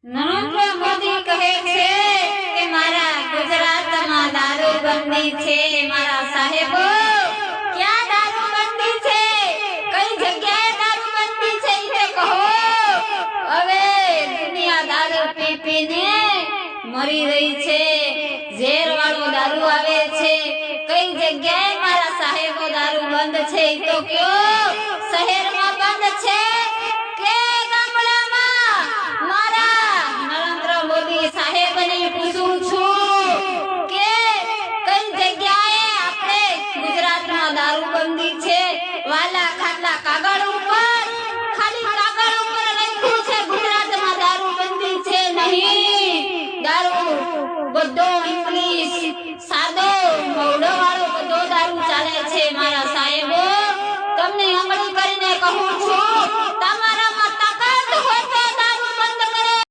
નરેન્દ્ર મોદી કહે છે કે મારા ગુજરાતમાં દારૂબંધી છે। મારા સાહેબો ક્યાં દારૂબંધી છે? કઈ જગ્યાએ દારૂબંધી છે એ કહો। હવે દુનિયા દારૂ પી પીને મરી રહી છે। ઝેર વાળો દારૂ આવે છે। કઈ જગ્યાએ મારા સાહેબો દારૂ બંધ છે એ તો કયો? શહેરમાં બંધ છે